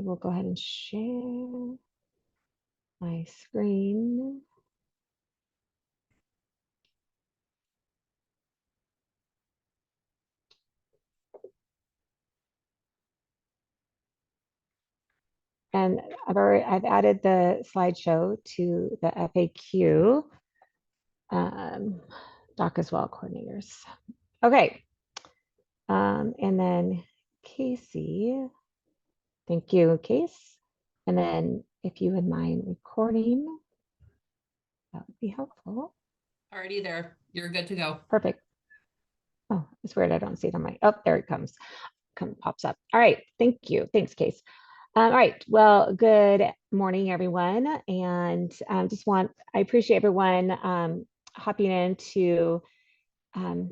will go ahead and share my screen. And I've added the slideshow to the FAQ doc as well, coordinators. Okay. And then Casey, thank you, Case. And then if you would mind recording, that would be helpful. Already there. You're good to go. Perfect. Oh, it's weird. I don't see it on my, oh, there it comes. Pops up. All right. Thank you. Thanks, Case. All right. Well, good morning, everyone. And I appreciate everyone hopping in to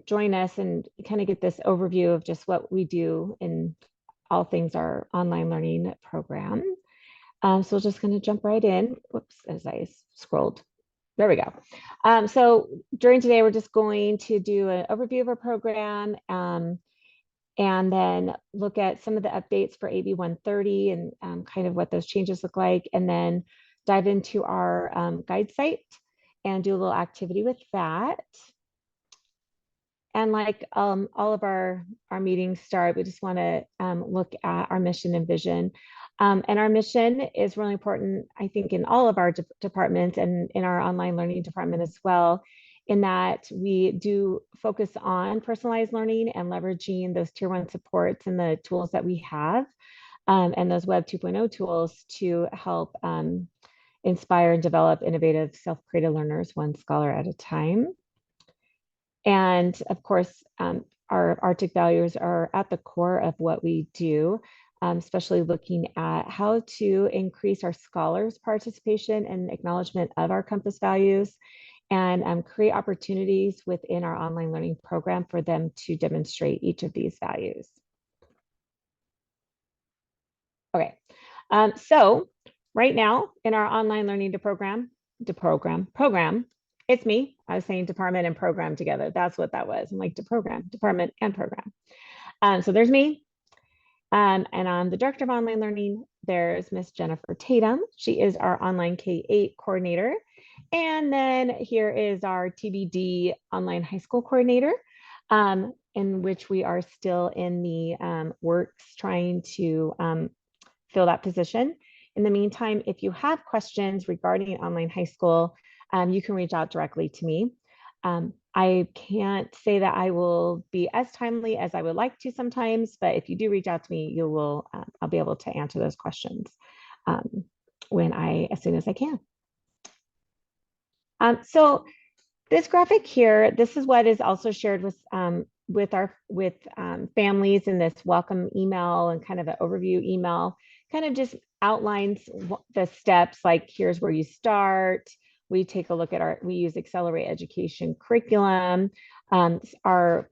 join us and kind of get this overview of just what we do in all things our online learning program. So we're just going to jump right in. Whoops, as I scrolled. There we go. So during today, we're just going to do an overview of our program and then look at some of the updates for AB 130 and kind of what those changes look like, and then dive into our guide site and do a little activity with that. And like all of our meetings start, we just want to look at our mission and vision. And our mission is really important, I think, in all of our departments and in our online learning department as well, in that we do focus on personalized learning and leveraging those tier 1 supports and the tools that we have and those Web 2.0 tools to help inspire and develop innovative self-created learners, one scholar at a time. And of course, our Arctic values are at the core of what we do, especially looking at how to increase our scholars' participation and acknowledgement of our Compass values and create opportunities within our online learning program for them to demonstrate each of these values. Okay, so right now in our online learning program, it's me. I was saying department and program together. That's what that was. I'm like department and program. So there's me. And I'm the director of online learning. There's Miss Jennifer Tatum. She is our online K-8 coordinator. And then here is our TBD online high school coordinator, in which we are still in the works trying to fill that position. In the meantime, if you have questions regarding online high school, you can reach out directly to me. I can't say that I will be as timely as I would like to sometimes, but if you do reach out to me, I'll be able to answer those questions as soon as I can. So this graphic here, this is what is also shared with families in this welcome email and kind of an overview email, kind of just outlines the steps, like here's where you start. We take a look at we use Accelerate Education curriculum. Our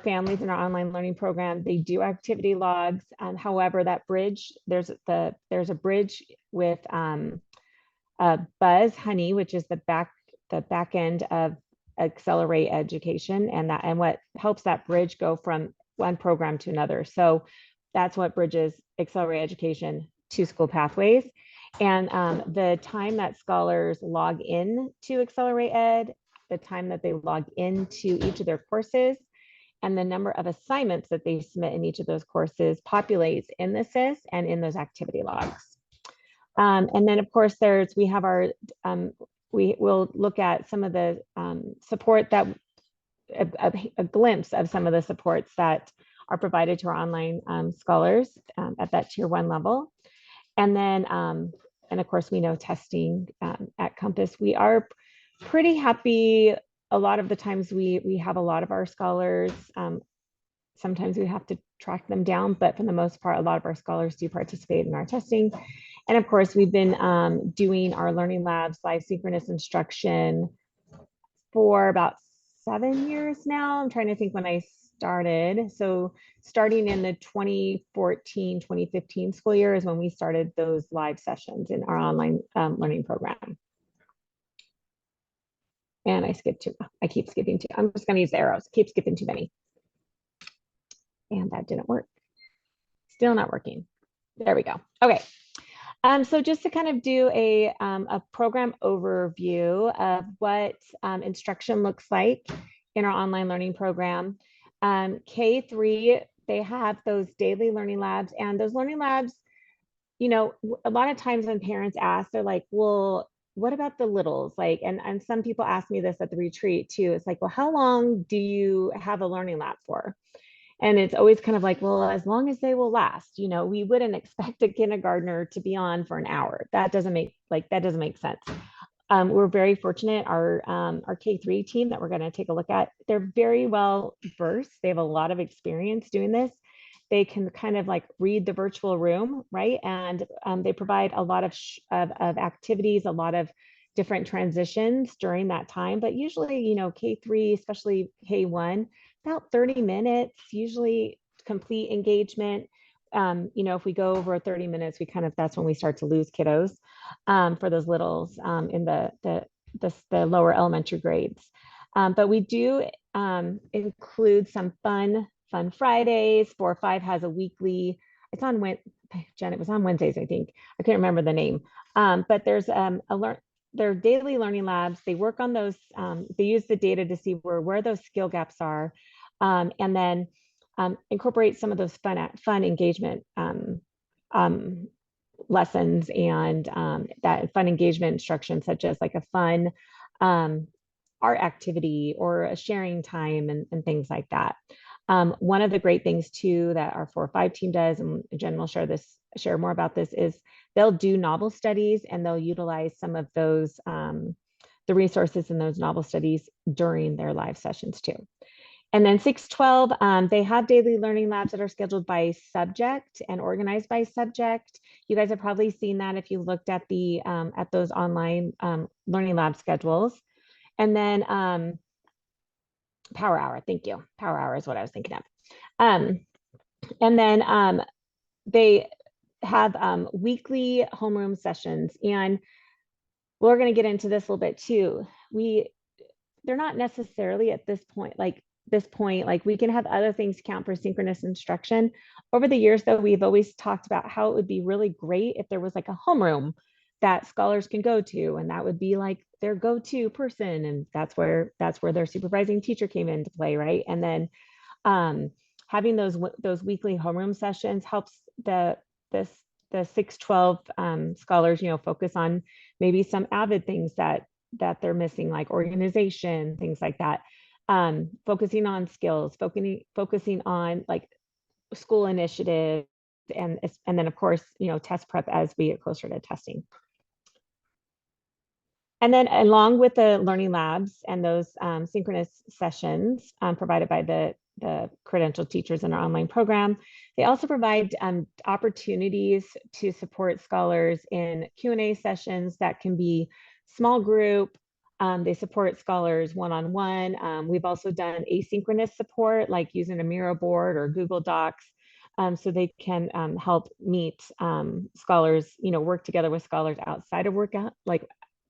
families in our online learning program, they do activity logs. However, that bridge, there's a bridge with Buzz Honey, which is the back end of Accelerate Education, and what helps that bridge go from one program to another. So that's what bridges Accelerate Education to School Pathways. And the time that scholars log in to Accelerate Ed, the time that they log into each of their courses, and the number of assignments that they submit in each of those courses populates in the SIS and in those activity logs. And then of course we will look at some of the support that a glimpse of some of the supports that are provided to our online scholars at that tier 1 level. And then, and of course, we know testing at Compass. We are pretty happy. A lot of the times we have a lot of our scholars. Sometimes we have to track them down, but for the most part, a lot of our scholars do participate in our testing. And of course, we've been doing our Learning Labs live synchronous instruction for about 7 years now. I'm trying to think when I started. So starting in the 2014, 2015 school year is when we started those live sessions in our online learning program. And I keep skipping too. I'm just going to use the arrows. Keep skipping too many. And that didn't work. Still not working. There we go. Okay. So just to kind of do a program overview of what instruction looks like in our online learning program. K3, they have those daily learning labs, and those learning labs, a lot of times when parents ask, they're like, well, what about the littles? Like, and some people ask me this at the retreat too. It's like, well, how long do you have a learning lab for? And it's always kind of like, well, as long as they will last, we wouldn't expect a kindergartner to be on for an hour. That doesn't make sense. We're very fortunate. Our K3 team that we're going to take a look at, they're very well versed. They have a lot of experience doing this. They can kind of like read the virtual room, right? And they provide a lot of activities, a lot of different transitions during that time. But usually, K3, especially K1, about 30 minutes, usually complete engagement. If we go over 30 minutes, that's when we start to lose kiddos for those littles in the lower elementary grades. But we do include some fun Fridays. 4-5 has a weekly, it's on Jen, it was on Wednesdays, I think. I can't remember the name. But there's their daily learning labs. They work on those, they use the data to see where those skill gaps are. And then incorporate some of those fun engagement lessons and that fun engagement instruction, such as like a fun art activity or a sharing time and things like that. One of the great things too that our 4-5 team does, and Jen will share more about this, is they'll do novel studies and they'll utilize some of those the resources in those novel studies during their live sessions too. And then 6-12, they have daily learning labs that are scheduled by subject and organized by subject. You guys have probably seen that if you looked at the at those online learning lab schedules. And then Power Hour, thank you. Power Hour is what I was thinking of. And then they have weekly homeroom sessions, and we're going to get into this a little bit too. They're not necessarily at this point, like we can have other things count for synchronous instruction. Over the years though, we've always talked about how it would be really great if there was like a homeroom that scholars can go to, and that would be like their go-to person, and that's where their supervising teacher came into play, right? And then having those weekly homeroom sessions helps the 6-12 scholars, focus on maybe some avid things that they're missing, like organization, things like that. Focusing on skills, focusing on like school initiatives, and then of course, test prep as we get closer to testing. And then along with the learning labs and those synchronous sessions provided by the credentialed teachers in our online program, they also provide opportunities to support scholars in Q&A sessions that can be small group. They support scholars one-on-one. We've also done asynchronous support, like using a Miro board or Google Docs, so they can help meet scholars, work together with scholars outside of work, like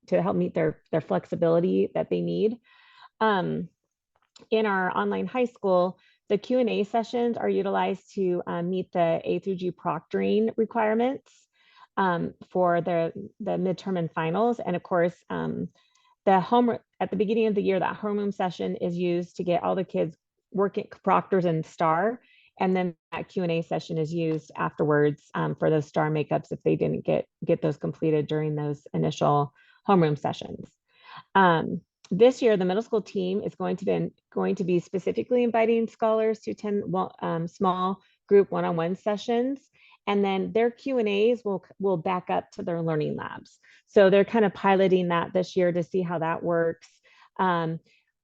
to help meet their flexibility that they need. In our online high school, the Q&A sessions are utilized to meet the A through G proctoring requirements for the midterm and finals. And of course, at the beginning of the year, that homeroom session is used to get all the kids working proctors and STAR. And then that Q&A session is used afterwards for those STAR makeups if they didn't get those completed during those initial homeroom sessions. This year, the middle school team is going to be specifically inviting scholars to attend small group one-on-one sessions, and then their Q&As will back up to their learning labs. So they're kind of piloting that this year to see how that works.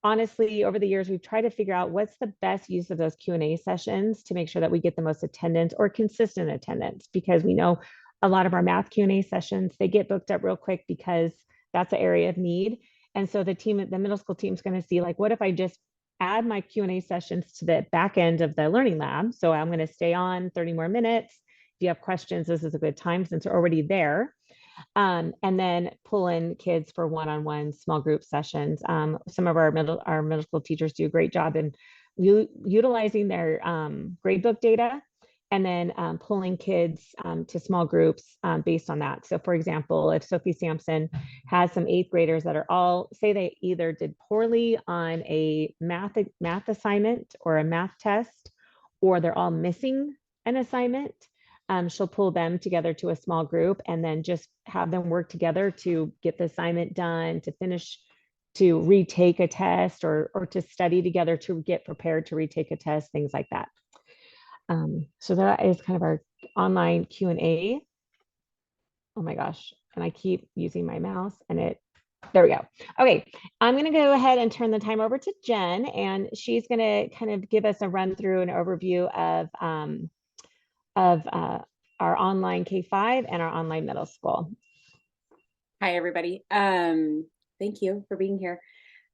Honestly, over the years, we've tried to figure out what's the best use of those Q&A sessions to make sure that we get the most attendance or consistent attendance, because we know a lot of our math Q&A sessions, they get booked up real quick because that's an area of need. And so the middle school team is going to see, like, what if I just add my Q&A sessions to the back end of the learning lab? So I'm going to stay on 30 more minutes. If you have questions, this is a good time since they're already there. And then pull in kids for one-on-one small group sessions. Some of our middle school teachers do a great job in utilizing their gradebook data and then pulling kids to small groups based on that. So for example, if Sophie Sampson has some eighth graders that are all, say they either did poorly on a math assignment or a math test, or they're all missing an assignment, she'll pull them together to a small group and then just have them work together to get the assignment done, to finish, to retake a test, or to study together to get prepared to retake a test, things like that. So that is kind of our online Q&A. Oh my gosh, and I keep using my mouse and there we go. Okay, I'm gonna go ahead and turn the time over to Jen, and she's gonna kind of give us a run through, an overview of our online K-5 and our online middle school. Hi, everybody. Thank you for being here.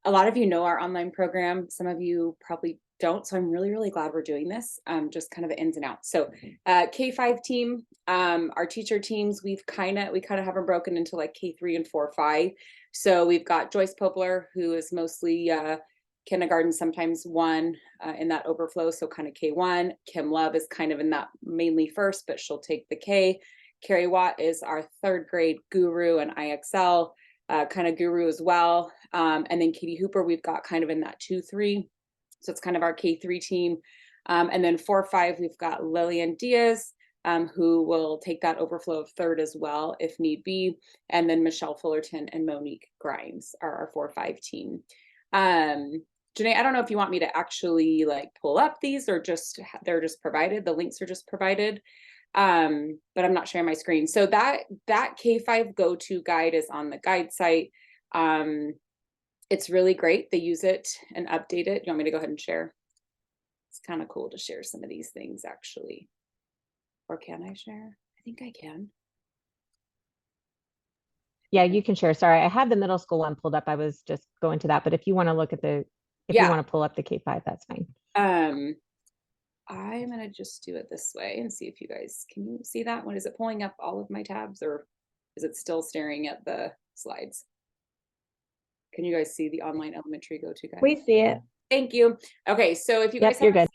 A lot of you know our online program. Some of you probably don't. So I'm really, really glad we're doing this. Just kind of the ins and outs. So K-5 team, our teacher teams, we kind of have them broken into like K3 and 4-5. So we've got Joyce Poplar, who is mostly kindergarten, sometimes 1 in that overflow. So kind of K1. Kim Love is kind of in that mainly first, but she'll take the K. Carrie Watt is our 3rd grade guru and IXL kind of guru as well. And then Katie Hooper, we've got kind of in that 2-3. So it's kind of our K3 team. And then 4-5, we've got Lillian Diaz, who will take that overflow of 3rd as well, if need be. And then Michelle Fullerton and Monique Grimes are our 4-5 team. Janae, I don't know if you want me to actually like pull up these or just they're just provided. The links are just provided. But I'm not sharing my screen. So that K-5 go-to guide is on the guide site. It's really great. They use it and update it. You want me to go ahead and share? It's kind of cool to share some of these things actually. Or can I share? I think I can. Yeah, you can share. Sorry, I had the middle school one pulled up. I was just going to that, but if you want to look at if you want to pull up the K-5, that's fine. I'm going to just do it this way and see if you guys, can you see that one? Is it pulling up all of my tabs or is it still staring at the slides? Can you guys see the online elementary go-to guide? We see it. Thank you. Okay, so if you guys you're good.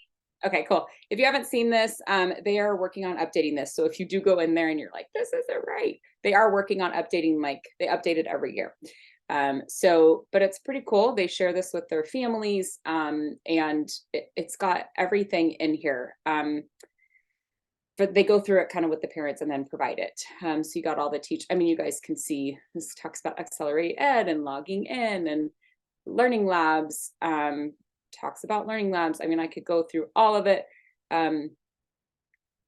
Okay, cool. If you haven't seen this, they are working on updating this. So if you do go in there and you're like, this isn't right, they are working on updating, like they update it every year. But it's pretty cool. They share this with their families, and it's got everything in here. But they go through it kind of with the parents and then provide it. So you got all the I mean, you guys can see this talks about Accelerate Ed and logging in and learning labs, talks about learning labs. I mean, I could go through all of it. And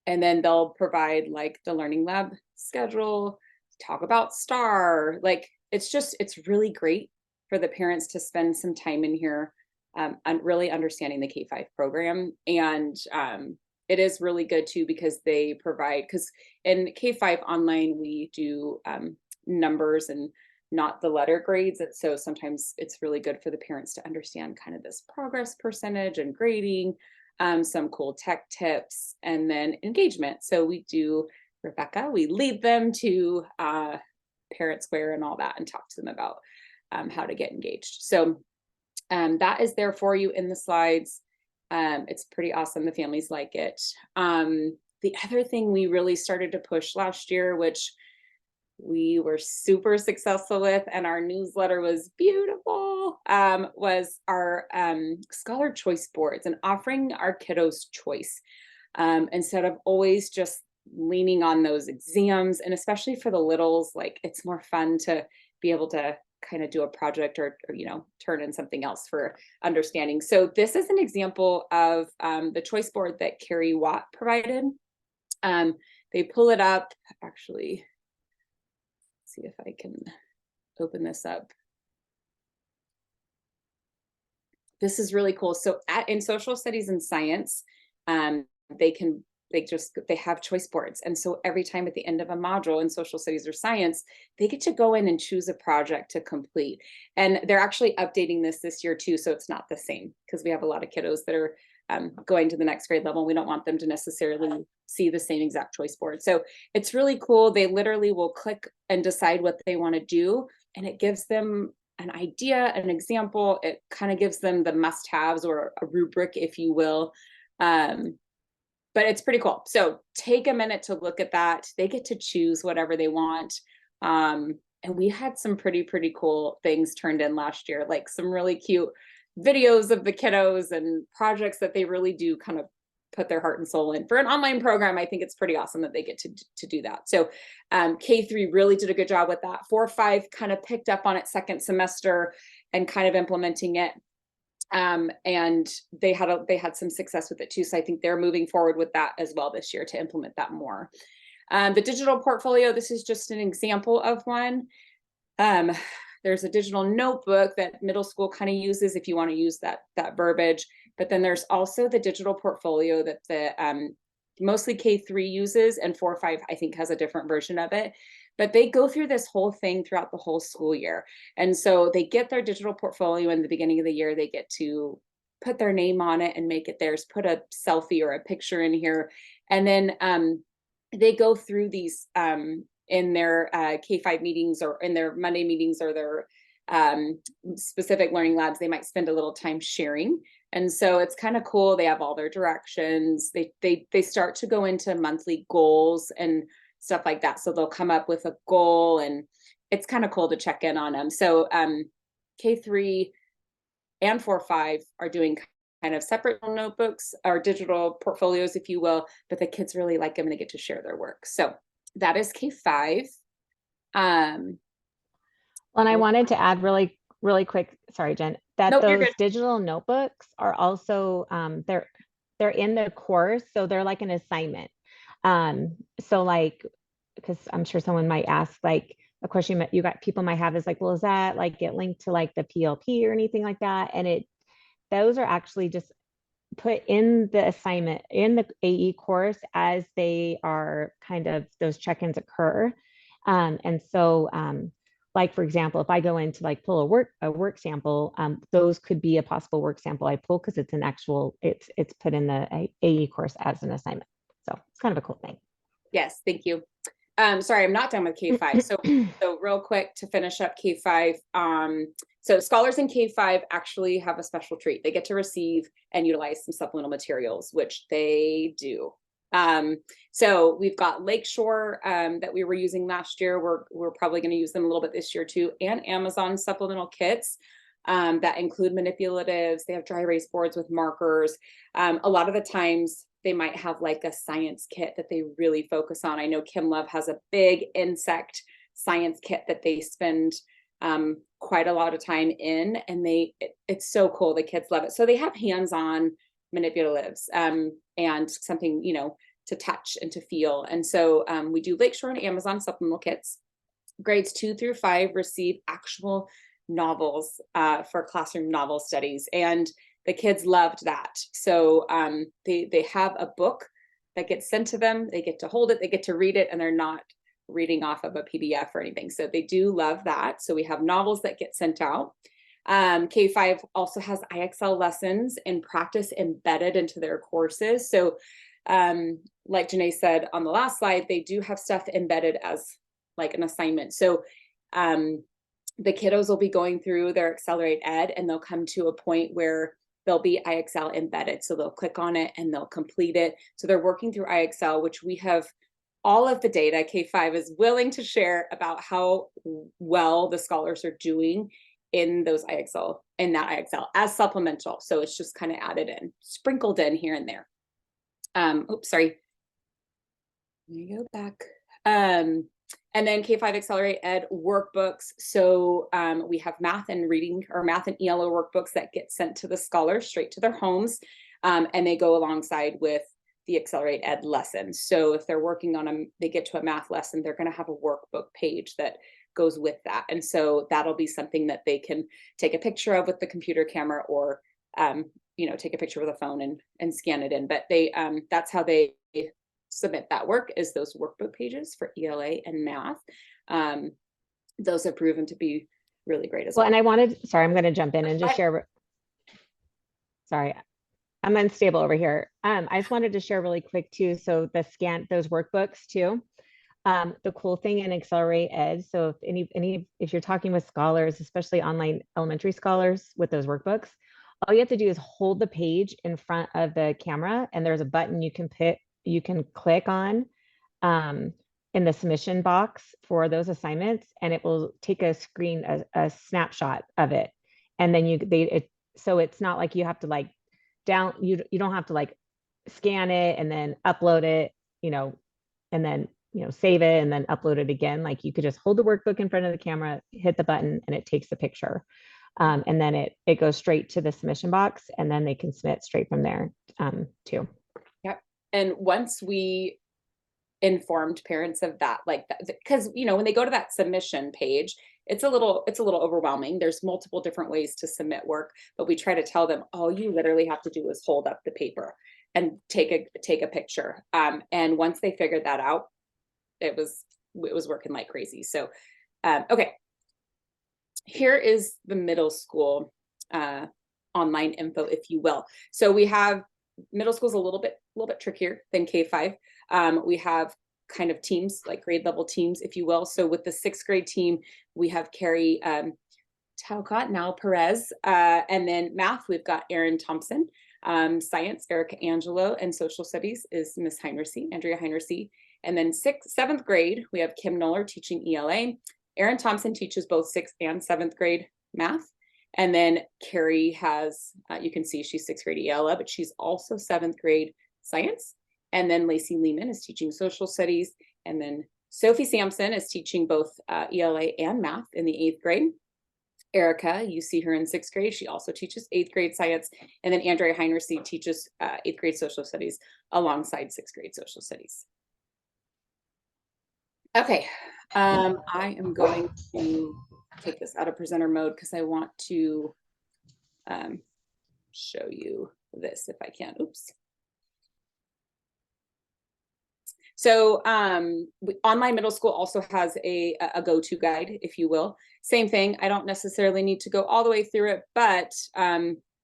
then they'll provide like the learning lab schedule, talk about STAR, like it's really great for the parents to spend some time in here and really understanding the K-5 program. And it is really good too, because they provide, because in K-5 online, we do numbers and not the letter grades. And so sometimes it's really good for the parents to understand kind of this progress percentage and grading, some cool tech tips, and then engagement. So we do, Rebecca, we lead them to Parent Square and all that and talk to them about how to get engaged. So that is there for you in the slides. It's pretty awesome. The families like it. The other thing we really started to push last year, which we were super successful with, and our newsletter was beautiful, was our Scholar Choice Boards and offering our kiddos choice instead of always just leaning on those exams. And especially for the littles, like it's more fun to be able to kind of do a project or turn in something else for understanding. So this is an example of the choice board that Carrie Watt provided. They pull it up, actually. See if I can open this up. This is really cool. So in social studies and science, they have choice boards. And so every time at the end of a module in social studies or science, they get to go in and choose a project to complete. And they're actually updating this year too. So it's not the same, because we have a lot of kiddos that are going to the next grade level. We don't want them to necessarily see the same exact choice board. So it's really cool. They literally will click and decide what they want to do. And it gives them an idea, an example. It kind of gives them the must-haves or a rubric, if you will. but it's pretty cool. So take a minute to look at that. They get to choose whatever they want. And we had some pretty cool things turned in last year, like some really cute videos of the kiddos and projects that they really do kind of put their heart and soul in. For an online program, I think it's pretty awesome that they get to do that. So K3 really did a good job with that. 4-5 kind of picked up on it second semester and kind of implementing it. And they had some success with it too. So I think they're moving forward with that as well this year to implement that more. The digital portfolio, this is just an example of one. There's a digital notebook that middle school kind of uses if you want to use that verbiage. But then there's also the digital portfolio that the mostly K3 uses, and 4-5 I think has a different version of it. But they go through this whole thing throughout the whole school year. And so they get their digital portfolio in the beginning of the year. They get to put their name on it and make it theirs, put a selfie or a picture in here. And then they go through these in their K5 meetings or in their Monday meetings or their specific learning labs. They might spend a little time sharing. And so it's kind of cool. They have all their directions. They start to go into monthly goals and stuff like that. So they'll come up with a goal, and it's kind of cool to check in on them. So K3 and 4-5 are doing kind of separate notebooks or digital portfolios, if you will, but the kids really like them and they get to share their work. So that is K5. And I wanted to add really quick, sorry, Jen, that Nope, you're those good. digital notebooks are also, they're in the course. So they're like an assignment. So like, because I'm sure someone might ask, like, a question you got people might have is like, well, is that like get linked to like the PLP or anything like that? And those are actually just put in the assignment in the AE course as they are kind of those check-ins occur. And so like, for example, if I go in to like pull a work sample, those could be a possible work sample I pull because it's an actual, it's put in the AE course as an assignment. So it's kind of a cool thing. Yes, thank you. Sorry, I'm not done with K5. So real quick to finish up K5. So scholars in K5 actually have a special treat. They get to receive and utilize some supplemental materials, which they do. So we've got Lakeshore that we were using last year. We're probably going to use them a little bit this year too, and Amazon supplemental kits that include manipulatives. They have dry erase boards with markers. A lot of the times they might have like a science kit that they really focus on. I know Kim Love has a big insect science kit that they spend quite a lot of time in, and it's so cool. The kids love it. So they have hands-on manipulatives and something, to touch and to feel. And so we do Lakeshore and Amazon supplemental kits. Grades 2 through 5 receive actual novels for classroom novel studies, and the kids loved that. So they have a book that gets sent to them. They get to hold it, they get to read it, and they're not reading off of a PDF or anything. So they do love that. So we have novels that get sent out. K5 also has IXL lessons and practice embedded into their courses. So like Janae said on the last slide, they do have stuff embedded as like an assignment. So the kiddos will be going through their Accelerate Ed, and they'll come to a point where there'll be IXL embedded. So they'll click on it and they'll complete it. So they're working through IXL, which we have all of the data. K5 is willing to share about how well the scholars are doing in those IXL, in that IXL as supplemental. So it's just kind of added in, sprinkled in here and there. Oops, sorry. Let me go back. And then K5 Accelerate Ed workbooks. So we have math and reading, or math and ELO workbooks that get sent to the scholars straight to their homes. And they go alongside with the Accelerate Ed lessons. So if they're working on they get to a math lesson, they're going to have a workbook page that goes with that. And so that'll be something that they can take a picture of with the computer camera, or take a picture with a phone and scan it in. But that's how they submit that work, is those workbook pages for ELA and math. Those have proven to be really great as well. And sorry, I'm going to jump in and just share. Sorry, I'm unstable over here. I just wanted to share really quick too. So those workbooks too. The cool thing in Accelerate Ed, so if you're talking with scholars, especially online elementary scholars with those workbooks, all you have to do is hold the page in front of the camera, and there's a button you can you can click on in the submission box for those assignments, and it will take a screen, a snapshot of it. And then so it's not like you have to like you don't have to like scan it and then upload it, and then, save it and then upload it again. Like you could just hold the workbook in front of the camera, hit the button, and it takes the picture. And then it goes straight to the submission box, and then they can submit straight from there too. Yep. And once we informed parents of that, like that, because when they go to that submission page, it's a little overwhelming. There's multiple different ways to submit work, but we try to tell them, all you literally have to do is hold up the paper and take a picture. And once they figured that out, it was working like crazy. So, okay. Here is the middle school online info, if you will. So we have middle school is a little bit trickier than K-5. We have kind of teams, like grade level teams, if you will. So with the 6th grade team, we have Carrie Talcott, now Perez, and then math, we've got Erin Thompson. Science, Erica Angelo, and social studies is Miss Heinrichsey, Andrea Heinrichsey. And then 7th grade, we have Kim Noller teaching ELA. Erin Thompson teaches both 6th and 7th grade math. And then Carrie has, you can see she's 6th grade ELA, but she's also 7th grade science. And then Lacey Lehman is teaching social studies. And then Sophie Sampson is teaching both ELA and math in the 8th grade. Erica, you see her in 6th grade. She also teaches 8th grade science. And then Andrea Heinrichsey teaches 8th grade social studies alongside 6th grade social studies. Okay, I am going to take this out of presenter mode because I want to show you this if I can. Oops. So online middle school also has a go-to guide, if you will. Same thing. I don't necessarily need to go all the way through it, but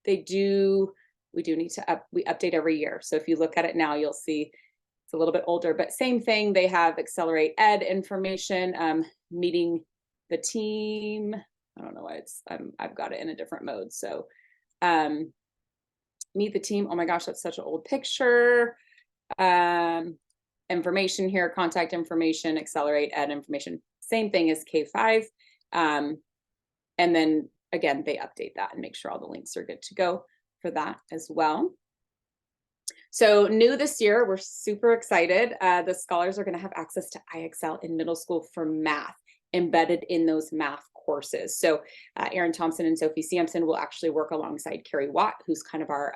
we do need to we update every year. So if you look at it now, you'll see it's a little bit older, but same thing. They have Accelerate Ed information, meeting the team. I don't know why I've got it in a different mode. So meet the team. Oh my gosh, that's such an old picture. Information here, contact information, Accelerate Ed information. Same thing as K-5. And then again, they update that and make sure all the links are good to go for that as well. So new this year, we're super excited. The scholars are going to have access to IXL in middle school for math embedded in those math courses. So Erin Thompson and Sophie Sampson will actually work alongside Carrie Watt, who's kind of our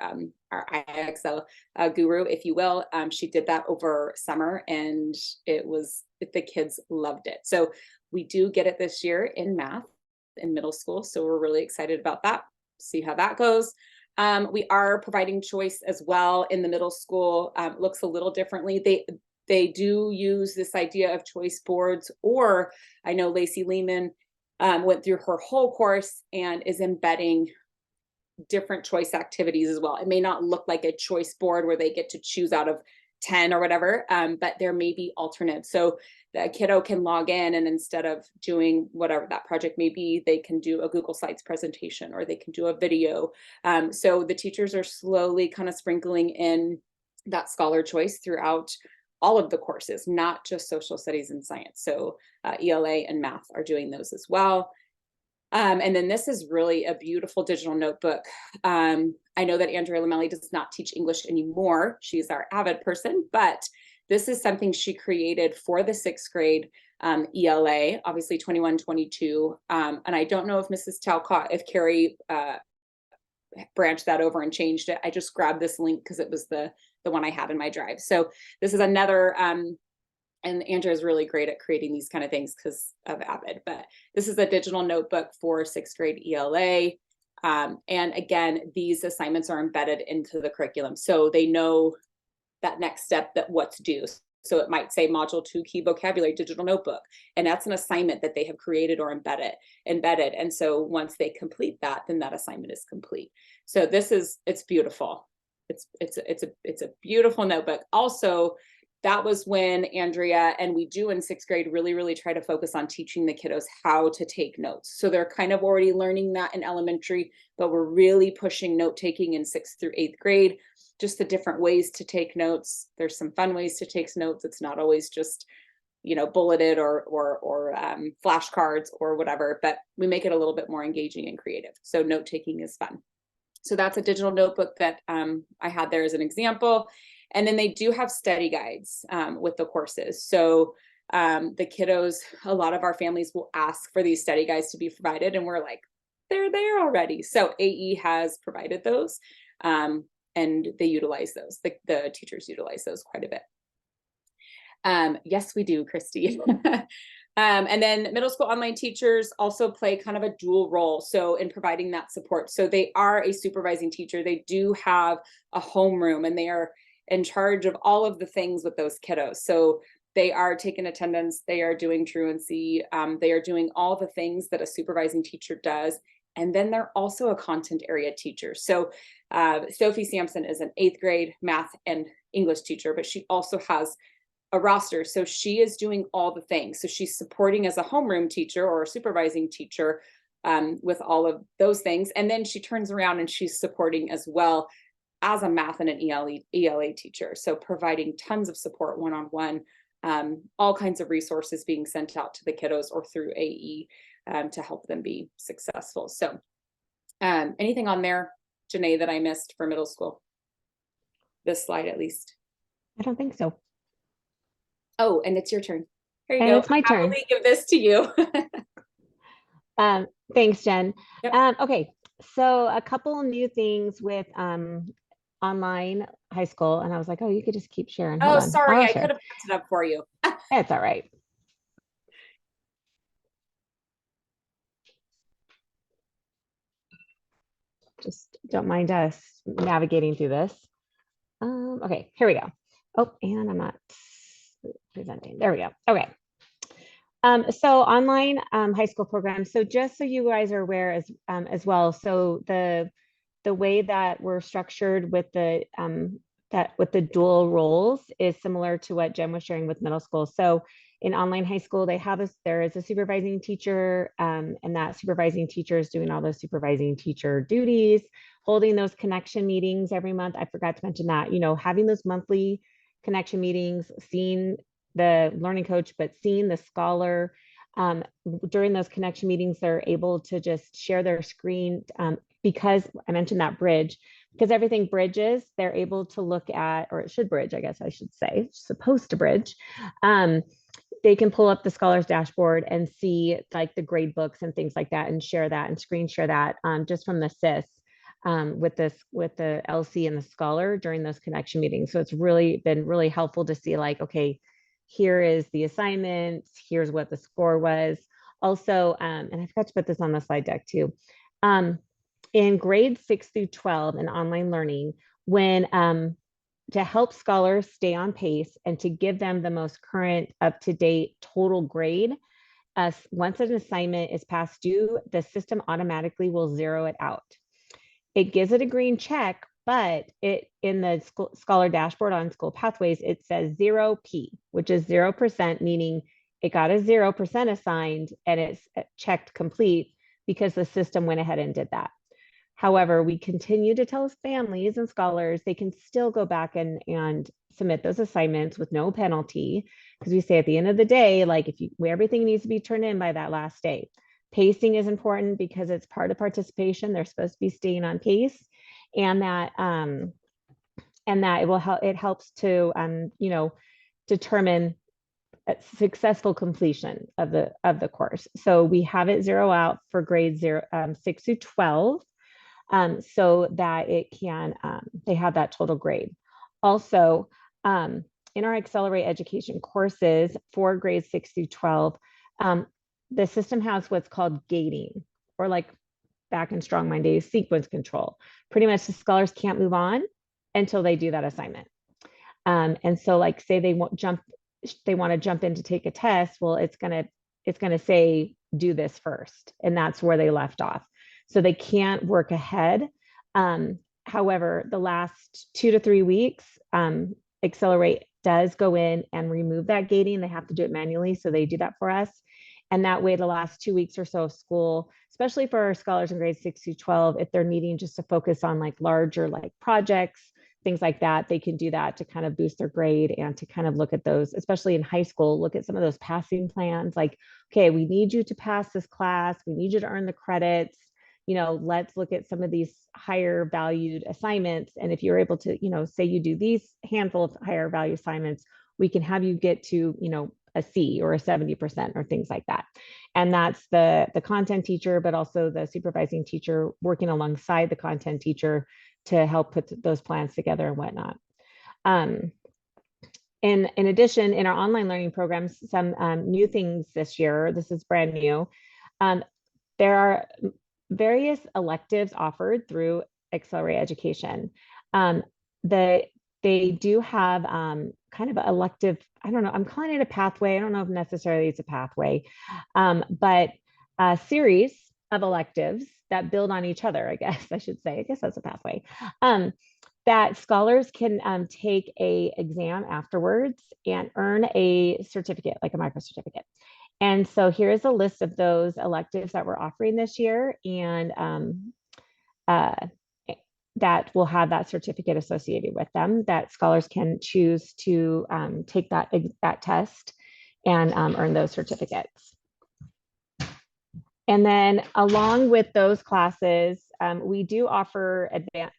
IXL guru, if you will. She did that over summer and the kids loved it. So we do get it this year in math in middle school. So we're really excited about that. See how that goes. We are providing choice as well in the middle school. Looks a little differently. They do use this idea of choice boards, or I know Lacey Lehman went through her whole course and is embedding different choice activities as well. It may not look like a choice board where they get to choose out of 10 or whatever, but there may be alternates. So the kiddo can log in, and instead of doing whatever that project may be, they can do a Google Slides presentation, or they can do a video. So the teachers are slowly kind of sprinkling in that scholar choice throughout all of the courses, not just social studies and science. So ELA and math are doing those as well. And then this is really a beautiful digital notebook. I know that Andrea Lamelli does not teach English anymore. She's our AVID person, but this is something she created for the 6th grade ELA, obviously 21-22. And I don't know if Mrs. Talcott, if Carrie branched that over and changed it. I just grabbed this link because it was the one I have in my drive. So this is another, and Andrea is really great at creating these kind of things because of AVID, but this is a digital notebook for 6th grade ELA. And again, these assignments are embedded into the curriculum. So they know that next step, that what's due. So it might say module 2 key vocabulary digital notebook, and that's an assignment that they have created or embedded. And so once they complete that, then that assignment is complete. So it's beautiful. It's a beautiful notebook. Also, that was when Andrea, and we do in 6th grade, really try to focus on teaching the kiddos how to take notes. So they're kind of already learning that in elementary, but we're really pushing note taking in 6th through 8th grade. just the different ways to take notes. There's some fun ways to take notes. It's not always just, you know, bulleted or flashcards or whatever, but we make it a little bit more engaging and creative. So note taking is fun. So that's a digital notebook that I had there as an example. And then they do have study guides with the courses. So the kiddos, a lot of our families will ask for these study guides to be provided, and we're like, they're there already. So AE has provided those, and they utilize those. The teachers utilize those quite a bit. Yes, we do, Christy. And then middle school online teachers also play kind of a dual role. So in providing that support, so they are a supervising teacher. They do have a homeroom, and they are in charge of all of the things with those kiddos. So they are taking attendance, they are doing truancy, they are doing all the things that a supervising teacher does. And then they're also a content area teacher. So Sophie Sampson is an 8th grade math and English teacher, but she also has a roster. So she is doing all the things. So she's supporting as a homeroom teacher or a supervising teacher with all of those things. And then she turns around and she's supporting as well as a math and an ELA teacher. So providing tons of support one-on-one, all kinds of resources being sent out to the kiddos or through AE to help them be successful. So anything on there, Janae, that I missed for middle school? This slide at least. I don't think so. Oh, and it's your turn. Here you And go. it's my turn. Happily give this to you. Thanks, Jen. Yep. Okay, so a couple new things with online high school, and I was like, oh, you could just keep sharing. Hold Oh, on. sorry, I Share. could have picked it up for you. It's all right. Just don't mind us navigating through this. Okay, here we go. Oh, and I'm not presenting. There we go. Okay. So online high school programs. So just so you guys are aware as well. So the way that we're structured with the dual roles is similar to what Jen was sharing with middle school. So in online high school, there is a supervising teacher, and that supervising teacher is doing all those supervising teacher duties, holding those connection meetings every month. I forgot to mention that, you know, having those monthly connection meetings, seeing the learning coach, but seeing the scholar. During those connection meetings, they're able to just share their screen because I mentioned that bridge, because everything bridges, they're able to look at, or it should bridge, I guess I should say, it's supposed to bridge. They can pull up the scholar's dashboard and see like the grade books and things like that and share that and screen share that just from the SIS with the LC and the scholar during those connection meetings. So it's really been really helpful to see like, okay, here is the assignment, here's what the score was. Also, and I forgot to put this on the slide deck too. In grades 6 through 12 in online learning, when to help scholars stay on pace and to give them the most current up-to-date total grade, once an assignment is past due, the system automatically will zero it out. It gives it a green check, but in the scholar dashboard on School Pathways, it says 0P, which is 0%, meaning it got a 0% assigned and it's checked complete because the system went ahead and did that. However, we continue to tell families and scholars they can still go back and submit those assignments with no penalty, because we say at the end of the day, like everything needs to be turned in by that last day. Pacing is important because it's part of participation. They're supposed to be staying on pace, and that it will help. It helps to determine a successful completion of the course. So we have it zero out for grades 6 through 12. So that it can, they have that total grade. Also, in our Accelerate Education courses for grades 6 through 12, the system has what's called gating, or like back in Strong Mind days, sequence control. Pretty much the scholars can't move on until they do that assignment. And so like say they want to jump in to take a test, well, it's gonna say do this first, and that's where they left off. So they can't work ahead. However, the last 2 to 3 weeks, Accelerate does go in and remove that gating. They have to do it manually, so they do that for us. And that way, the last 2 weeks or so of school, especially for our scholars in grades 6 through 12, if they're needing just to focus on like larger like projects, things like that, they can do that to kind of boost their grade and to kind of look at those, especially in high school, look at some of those passing plans, like, okay, we need you to pass this class, we need you to earn the credits, let's look at some of these higher valued assignments. And if you're able to, say you do these handful of higher value assignments, we can have you get to, a C or a 70% or things like that. And that's the content teacher, but also the supervising teacher working alongside the content teacher to help put those plans together and whatnot. In addition, in our online learning programs, some new things this year, this is brand new. There are various electives offered through Accelerate Education. They do have kind of an elective, I don't know, I'm calling it a pathway. I don't know if necessarily it's a pathway, but a series of electives that build on each other, I guess I should say. I guess that's a pathway. That scholars can take a exam afterwards and earn a certificate, like a micro certificate. And so here's a list of those electives that we're offering this year, and that will have that certificate associated with them, that scholars can choose to take that test and earn those certificates. And then along with those classes, we do offer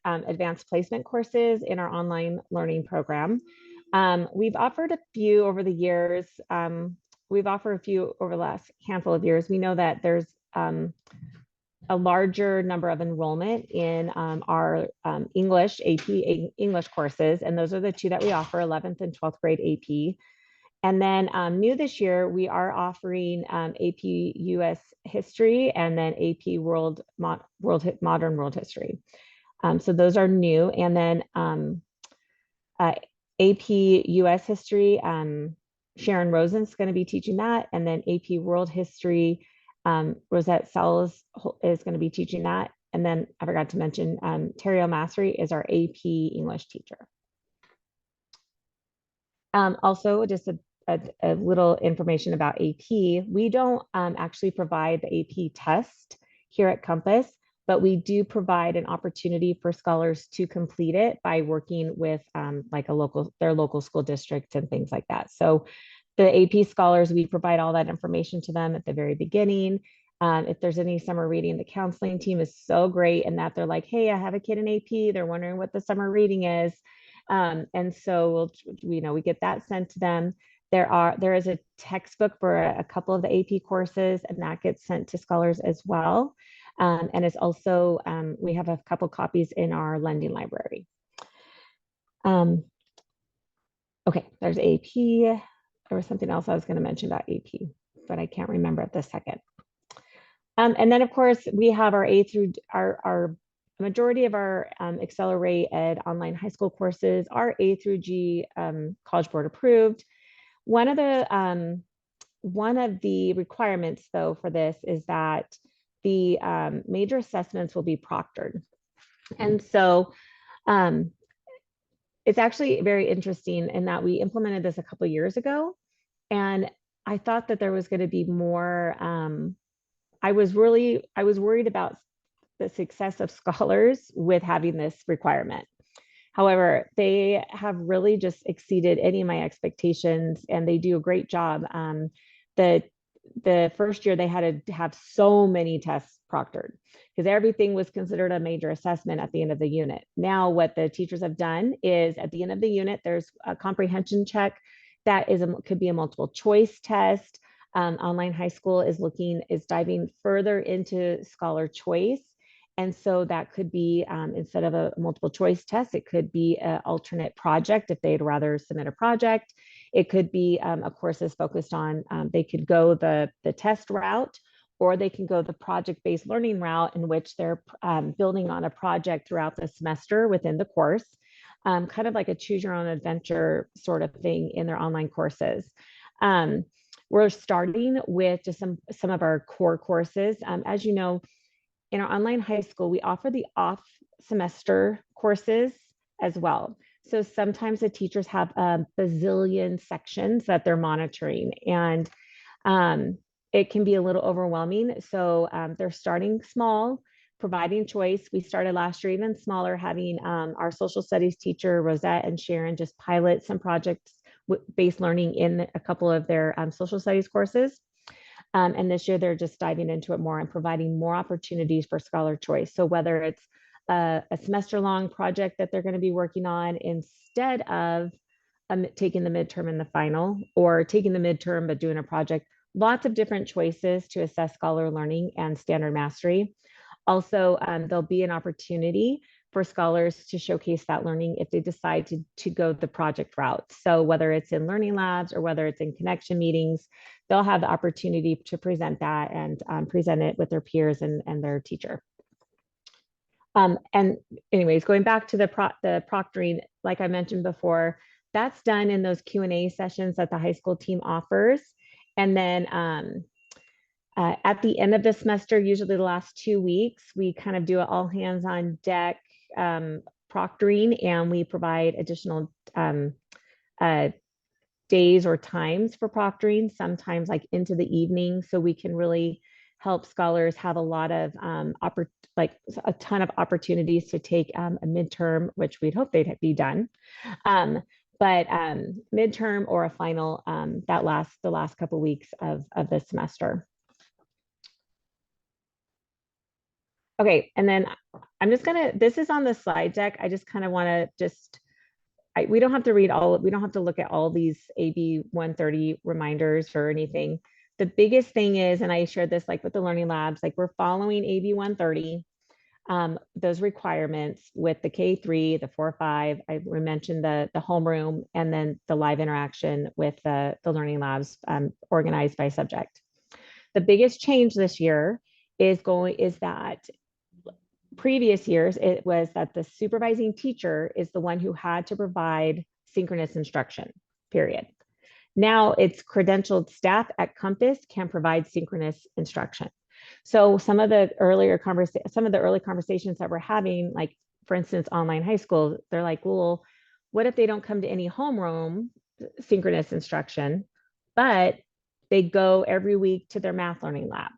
advanced placement courses in our online learning program. We've offered a few over the years. We've offered a few over the last handful of years. We know that there's a larger number of enrollment in our English AP English courses, and those are the two that we offer, 11th and 12th grade AP. And then new this year, we are offering AP US History and then AP Modern World History. So those are new. And then AP US History, Sharon Rosen's going to be teaching that. And then AP World History, Rosette Sells is going to be teaching that. And then I forgot to mention, Terry O'Massery is our AP English teacher. Also, just a little information about AP. We don't actually provide the AP test here at Compass, but we do provide an opportunity for scholars to complete it by working with like their local school districts and things like that. So the AP scholars, we provide all that information to them at the very beginning. If there's any summer reading, the counseling team is so great in that they're like, hey, I have a kid in AP, they're wondering what the summer reading is. And so we get that sent to them. There is a textbook for a couple of the AP courses, and that gets sent to scholars as well. And it's also, we have a couple copies in our lending library. Okay, there's AP. There was something else I was going to mention about AP, but I can't remember at this second. And then of course we have our our majority of our Accelerate Ed online high school courses are A through G College Board approved. One of the requirements though for this is that the major assessments will be proctored. And so it's actually very interesting in that we implemented this a couple of years ago, and I thought that there was going to be more. I was worried about the success of scholars with having this requirement. However, they have really just exceeded any of my expectations, and they do a great job. The first year they had to have so many tests proctored because everything was considered a major assessment at the end of the unit. Now what the teachers have done is at the end of the unit, there's a comprehension check that could be a multiple choice test. Online high school is diving further into scholar choice. And so that could be, instead of a multiple choice test, it could be an alternate project if they'd rather submit a project. It could be a course is focused on, they could go the test route, or they can go the project-based learning route in which they're building on a project throughout the semester within the course, kind of like a choose your own adventure sort of thing in their online courses. We're starting with just some of our core courses. As you know, in our online high school, we offer the off semester courses as well. So sometimes the teachers have a bazillion sections that they're monitoring, and it can be a little overwhelming. So they're starting small providing choice. We started last year even smaller, having our social studies teacher, Rosette and Sharon, just pilot some project-based learning in a couple of their social studies courses. And this year they're just diving into it more and providing more opportunities for scholar choice. So whether it's a semester-long project that they're going to be working on instead of taking the midterm and the final, or taking the midterm but doing a project, lots of different choices to assess scholar learning and standard mastery. Also, there'll be an opportunity for scholars to showcase that learning if they decide to go the project route. So whether it's in learning labs or whether it's in connection meetings, they'll have the opportunity to present that and present it with their peers and their teacher. And anyways, going back to the proctoring, like I mentioned before, that's done in those Q&A sessions that the high school team offers. And then at the end of the semester, usually the last 2 weeks, we kind of do an all hands on deck proctoring, and we provide additional days or times for proctoring, sometimes like into the evening, so we can really help scholars have a lot of a ton of opportunities to take a midterm, which we'd hope they'd be done. But midterm or a final the last couple weeks of the semester. Okay, and then I'm just this is on the slide deck. I just kind of want to we don't have to read we don't have to look at all these AB 130 reminders or anything. The biggest thing is, and I shared this like with the learning labs, like we're following AB 130, those requirements with the K3, the 4-5, I mentioned the homeroom, and then the live interaction with the learning labs organized by subject. The biggest change this year is that previous years, it was that the supervising teacher is the one who had to provide synchronous instruction, period. Now it's credentialed staff at Compass can provide synchronous instruction. So some of the early conversations that we're having, like for instance, online high school, they're like, well, what if they don't come to any homeroom synchronous instruction, but they go every week to their math learning lab?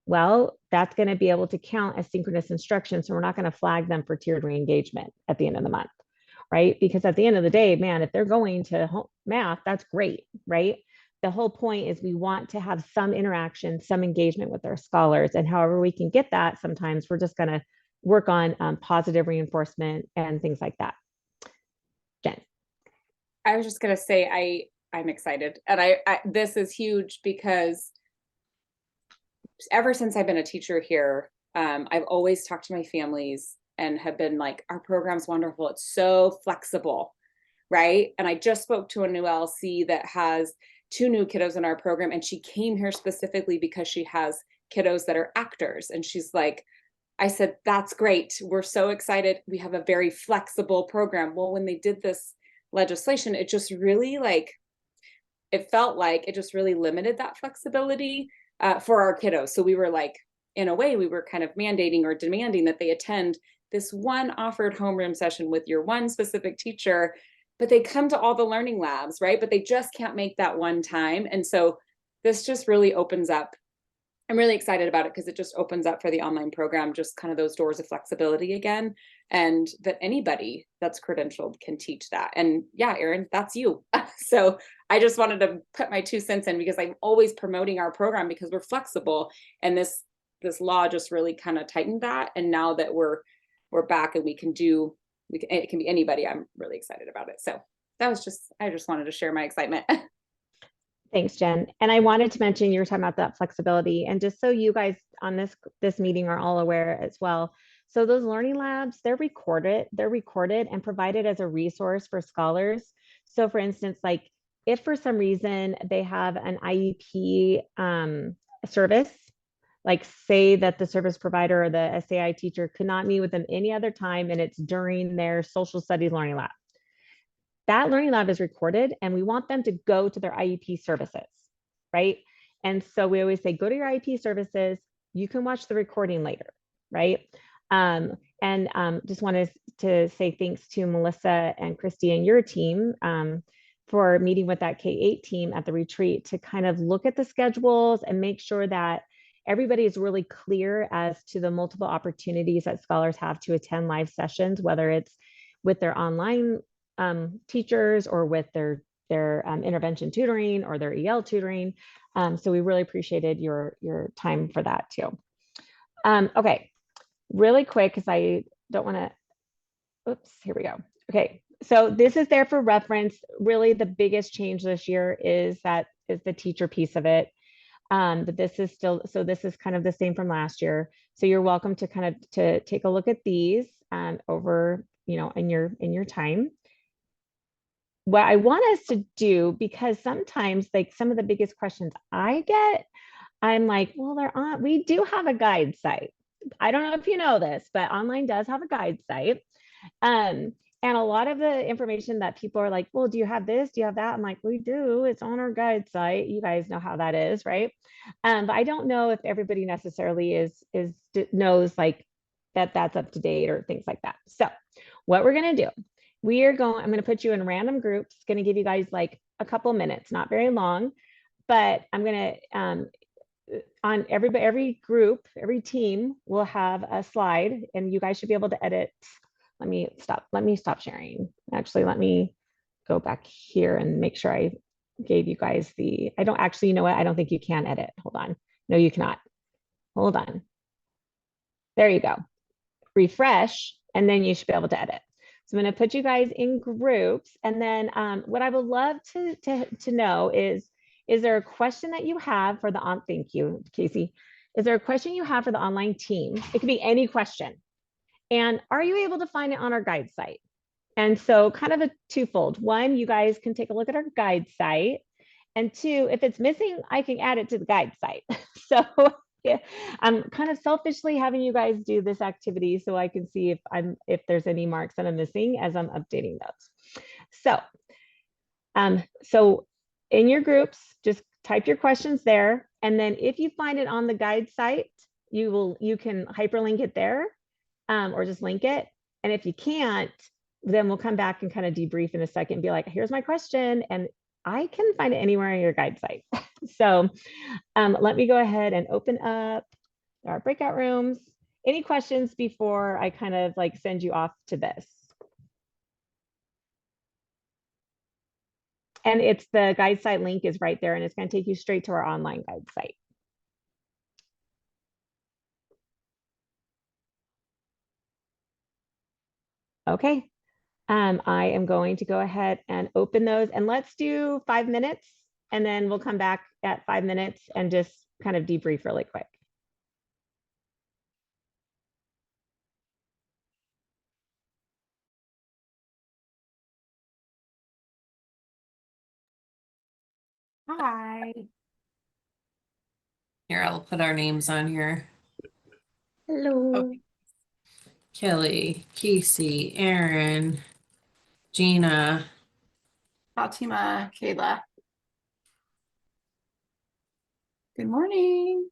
Well, that's going to be able to count as synchronous instruction. So we're not going to flag them for tiered re-engagement at the end of the month, right? Because at the end of the day, man, if they're going to math, that's great, right? The whole point is we want to have some interaction, some engagement with our scholars, and however we can get that, sometimes we're just going to work on positive reinforcement and things like that. Jen. I was just going to say, I'm excited. And this is huge because ever since I've been a teacher here, I've always talked to my families and have been like, our program's wonderful. It's so flexible, right? And I just spoke to a new LC that has 2 new kiddos in our program, and she came here specifically because she has kiddos that are actors. And she's like, I said, that's great. We're so excited. We have a very flexible program. Well, when they did this legislation, it just really it felt like it just really limited that flexibility for our kiddos. So we were like, in a way, we were kind of mandating or demanding that they attend this one offered homeroom session with your one specific teacher, but they come to all the learning labs, right? But they just can't make that one time. And so this just really opens up. I'm really excited about it because it just opens up for the online program, just kind of those doors of flexibility again, and that anybody that's credentialed can teach that. And yeah, Erin, that's you. So I just wanted to put my 2 cents in because I'm always promoting our program because we're flexible, and this law just really kind of tightened that. And now that we're back and it can be anybody, I'm really excited about it. So I just wanted to share my excitement. Thanks, Jen. And I wanted to mention, you were talking about that flexibility, and just so you guys on this meeting are all aware as well. So those learning labs, they're recorded and provided as a resource for scholars. So for instance, like if for some reason they have an IEP service, like say that the service provider or the SAI teacher could not meet with them any other time and it's during their social studies learning lab, that learning lab is recorded and we want them to go to their IEP services, right? And so we always say, go to your IEP services, you can watch the recording later, right? Just wanted to say thanks to Melissa and Christy and your team for meeting with that K-8 team at the retreat to kind of look at the schedules and make sure that everybody is really clear as to the multiple opportunities that scholars have to attend live sessions, whether it's with their online teachers or with their intervention tutoring or their EL tutoring. So we really appreciated your time for that too. Okay, really quick, because I don't want to, oops, here we go. Okay, so this is there for reference. Really the biggest change this year is the teacher piece of it. But this is still, so this is kind of the same from last year. So you're welcome to kind of to take a look at these over, you know, in your time. What I want us to do, because sometimes like some of the biggest questions I get, I'm like, well, we do have a guide site. I don't know if you know this, but online does have a guide site. And a lot of the information that people are like, well, do you have this? Do you have that? I'm like, we do. It's on our guide site. You guys know how that is, right? But I don't know if everybody necessarily knows like that's up to date or things like that. So what we're going to do, I'm going to put you in random groups, going to give you guys like a couple minutes, not very long, but I'm going to, on every group, every team will have a slide, and you guys should be able to edit. Let me stop sharing. Actually, let me go back here and make sure I gave you guys I don't actually, you know what? I don't think you can edit. Hold on. No, you cannot. Hold on. There you go. Refresh, and then you should be able to edit. So I'm going to put you guys in groups. And then what I would love to know is there a question that you have for thank you, Casey. Is there a question you have for the online team? It could be any question. And are you able to find it on our guide site? And so kind of a twofold. One, you guys can take a look at our guide site. And two, if it's missing, I can add it to the guide site. So yeah, I'm kind of selfishly having you guys do this activity so I can see if there's any marks that I'm missing as I'm updating those. So in your groups, just type your questions there. And then if you find it on the guide site, you can hyperlink it there, or just link it. And if you can't, then we'll come back and kind of debrief in a second and be like, here's my question. And I can find it anywhere on your guide site. So let me go ahead and open up our breakout rooms. Any questions before I kind of like send you off to this? And it's the guide site link is right there, and it's going to take you straight to our online guide site. Okay. I am going to go ahead and open those, and let's do 5 minutes, and then we'll come back at 5 minutes and just kind of debrief really quick. Hi. Here, I'll put our names on here. Hello. Okay. Kelly, Casey, Aaron, Gina, Fatima, Kayla. Good morning.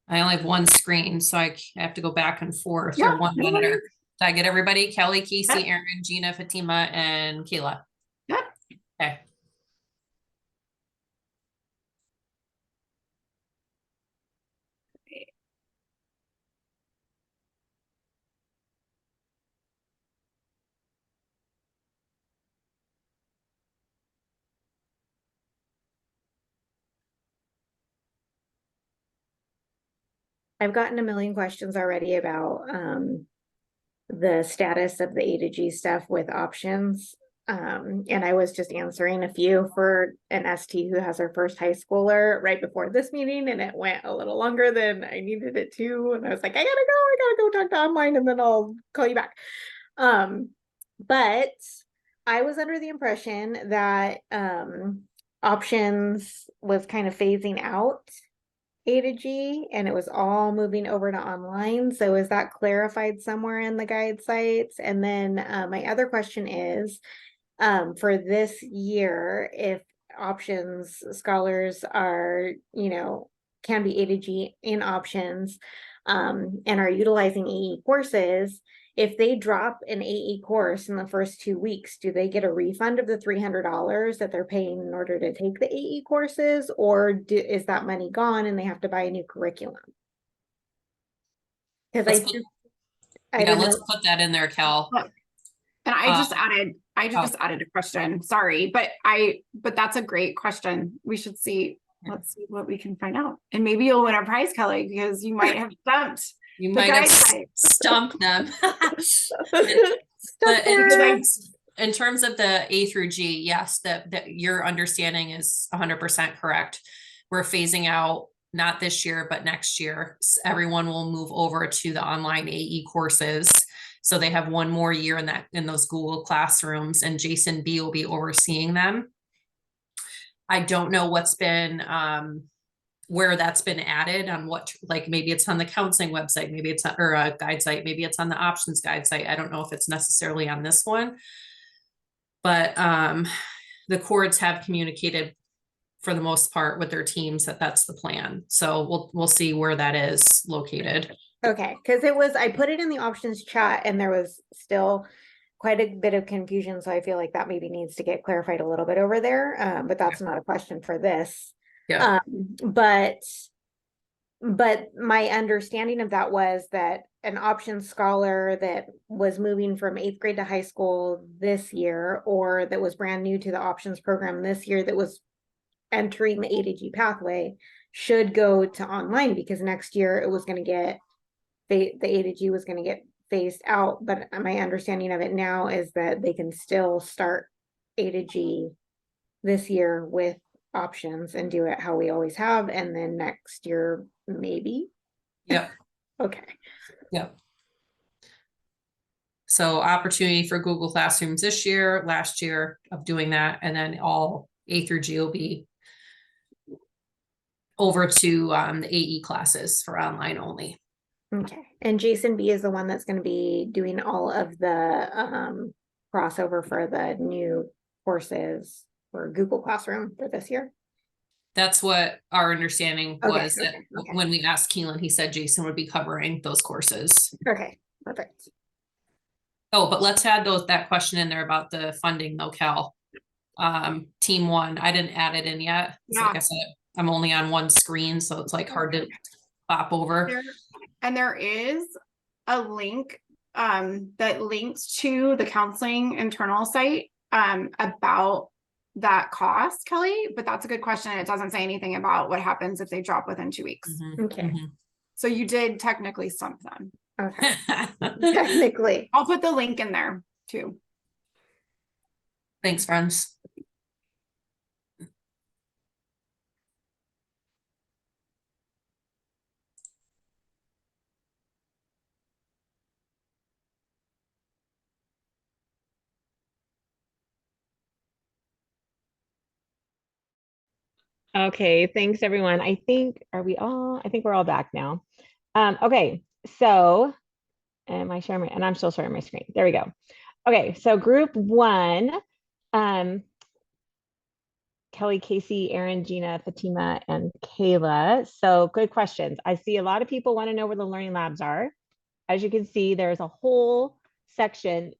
I only have one screen, so I have to go back and forth Yeah, or one no monitor. worries. Did I get everybody? Kelly, Casey, Yep. Aaron, Gina, Fatima, and Kayla. Yep. Okay. I've gotten a million questions already about the status of the A to G stuff with options. And I was just answering a few for an ST who has her first high schooler right before this meeting, and it went a little longer than I needed it to. And I was like, I gotta go talk to online, and then I'll call you back. But I was under the impression that options was kind of phasing out A to G, and it was all moving over to online. So is that clarified somewhere in the guide sites? And then my other question is, for this year, if options scholars are, can be A to G in options, and are utilizing AE courses, if they drop an AE course in the first 2 weeks, do they get a refund of the $300 that they're paying in order to take the AE courses, or is that money gone and they have to buy a new curriculum? Because Let's put- I Yeah, don't let's know. put that in there, Cal. And I just Uh, added, a question, sorry, but that's a great question. We should see, Yeah. let's see what we can find out. And maybe you'll win a prize, Kelly, because you might have stumped. You the might have guide site. stumped them. But in terms of the A through G, yes, that your understanding is 100% correct. We're phasing out, not this year, but next year. Everyone will move over to the online AE courses. So they have one more year in those Google Classrooms, and Jason B will be overseeing them. I don't know what's been where that's been added on what, like maybe it's on the counseling website, maybe it's or a guide site, maybe it's on the options guide site. I don't know if it's necessarily on this one, but the courts have communicated for the most part with their teams that that's the plan. So we'll see where that is located. Okay, because I put it in the options chat and there was still quite a bit of confusion. So I feel like that maybe needs to get clarified a little bit over there. But that's not a question for this. Yeah. But my understanding of that was that an option scholar that was moving from 8th grade to high school this year, or that was brand new to the options program this year, that was entering the A to G pathway, should go to online, because next year it was going to get the A to G was going to get phased out. But my understanding of it now is that they can still start A to G this year with options and do it how we always have, and then next year maybe. Yep. Okay. Yep. So opportunity for Google Classrooms this year, last year of doing that, and then all A through G will be over to the AE classes for online only. Okay. And Jason B is the one that's going to be doing all of the crossover for the new courses for Google Classroom for this year. That's what our understanding Okay, was, that okay. when we asked Keelan, he said Jason would be covering those courses. Okay, perfect. Oh, but let's add that question in there about the funding though, Cal. Team 1, I didn't add it in yet. So like I said, I'm only on one screen, so it's like hard to pop over. There is a link that links to the counseling internal site about that cost, Kelly, but that's a good question. It doesn't say anything about what happens if they drop within 2 weeks. Okay. So you did technically stump them. Okay. Technically. I'll put the link in there too. Thanks, friends. Okay, thanks everyone. I think we're all back now. Okay, so am I sharing and I'm still sharing my screen. There we go. Okay, so group 1, Kelly, Casey, Aaron, Gina, Fatima, and Kayla. So good questions. I see a lot of people want to know where the learning labs are. As you can see, there's a whole section